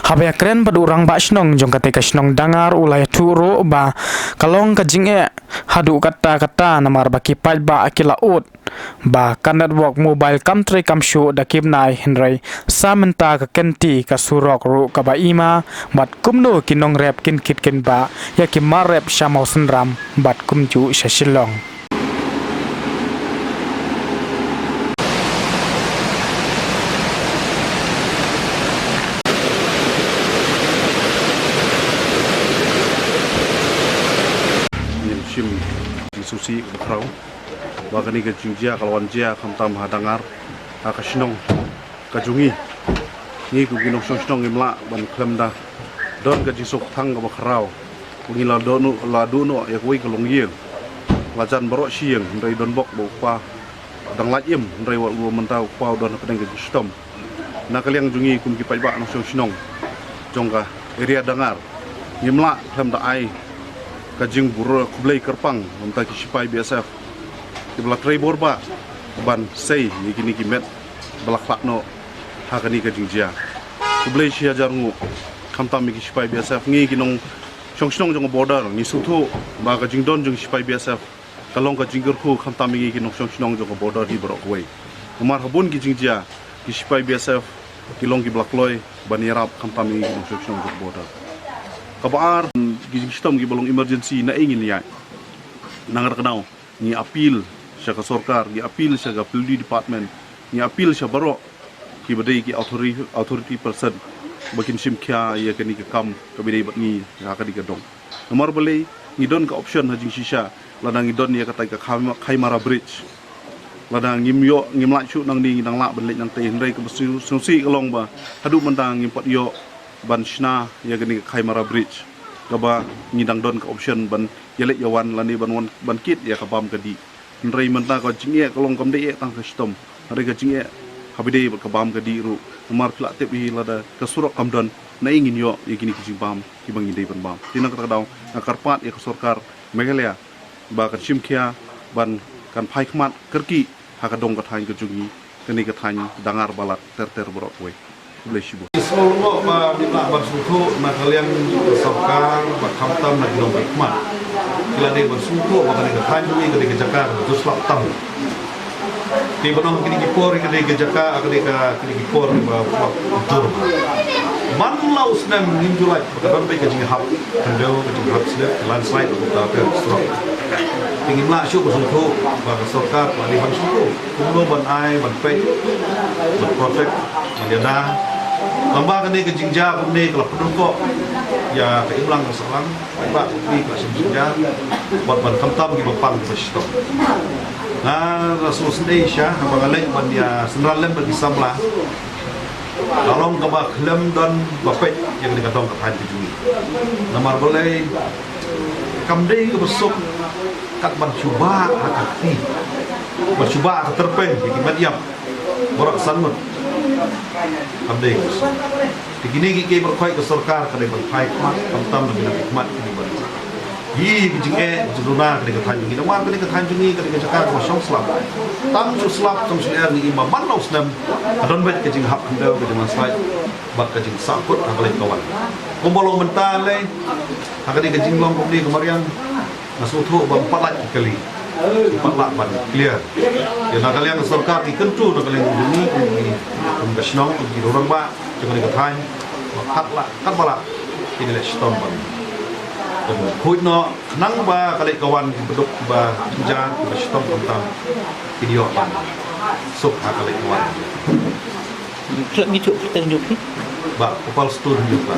Habaya keren pada orang ba snong jong ketika snong dangar ulai turo ba kalong kajing hadu kata namar ba kipai ba akila ut ba kan network mobile kam tre kam show da kim nai henrai samenta ka kenti ka surok ru ka ba ima bat kumno kinong rep kin kit kin ba ya ki marep shamau senram bat kumju shashilong. Susi berkerau, bahkan ini kejungjia kalau wanjia kamtam hadangar, kasnong, kajungi, ni kuginong snong imla ban klem dah, don kajisuk tang ke berkerau, mengilau ladu no ya kui kelong yeng, lajan berok siang, dari don bok bau dang lajim, dari wat gua mentau pau don pedang kajistom, nak kalian jungi kum kipai bak nong snong, jongka area dangar, imla klem dah ai. Kajing buru kublai kerpang untuk kisipai BSF di belak tribor ba ban sei ni kini kimet belak lakno hakani kajing jia kublai sia jarngu kamtam mi kisipai BSF ngi kinong song jong border ni sutu ba kajing don jong kisipai BSF kalong kajing gerku kamtam mi kinong song jong border di borok wei umar habun kajing jia kisipai BSF kilong ki belak loy ban yarap kamtam mi kinong song jong border kabar gijing sistem gi balong emergency na ingin ya nangar kenau ni apil sya ka sorkar gi apil sya ga puldi department ni apil sya baro ki badai ki authority person bakin simkya ya kani ka kam ka bidai bat ni ya ka digadong nomor balai ni don ka option hajing shisha ladang idon ya ka tai ka khaimara bridge ladang ngimyo ngimla chu nang ni nang la banlek nang tei hendrai ka susi kalong ba hadu mentang ngimpot yo ban shna ya gani khaimara bridge gaba ngidang don ka option ban yelek yawan lani ban kit ya kabam kadi nrei menta ka jinge kalong kam de tang ka stom hari ka jinge habide ka bam kadi ru mar pla tep hi lada ka surok kam don na ingin yo ya gini ki bam ki bang ide ban bam tinang ka daw na karpat ya ka sorkar megalya ba ka chimkhia ban kan phai khmat kerki ha ka dong ka thain ka jungi kani ka thain dangar balat ter borok we Blesibu. Seluruh minta bersuku nak kalian sorkar berkamtam nak dong hikmat. Kila dia bersuku bahkan dia kanjui ke Jakarta terus laptam. Di benong kini kipor ke Jakarta ke kipor betul. Manlau senam ninjulai bahkan baik ke hap kendau ke hap sedap landslide atau tak stroke. Ingin nak syuk bersuku bahkan sorkar bagi bersuku. Kumlo ban ai ban pek ban protect menjadi tambah kini kejingja kini kalau pendukuk ya keimbang keselang baik ni kelas kejingja buat berkamtam di bapang berstok. Nah Rasul sendiri Syah abang alek bandia senralan bagi samlah. Kalau kebak lem dan bapet yang dikatakan kehan kejungi. Namar boleh kamdei ke besok kat bercuba hakati bercuba terpen di mediam borak sanmut. Abdeng. Begini kita berkuai ke sorkar kadai berkuai mat kamtam dengan hikmat ini ber. Hi bijing juduna kadai ketanjungi nama kadai ketanjungi kadai ke Jakarta kosong selap. Tam su selap tam su ni imam manau senam adon bet ke jing hap kendau ke dengan slide bak ke jing sakut akalai kawan. Kumbolong mentale kadai ke jing long komdi kemarian nasutu bang 4 kali. 4 ban clear. Ya nak kalian sorkar di kentu nak kalian ini kesnong di orang ba jangan dikatakan kat bala ini le stom ban. Kuit no nang ba kali kawan beduk ba jangan ba stom tentang video ban. Sok kali kawan. Klub itu kita tunjuk ni. Ba kapal stur tunjuk ban.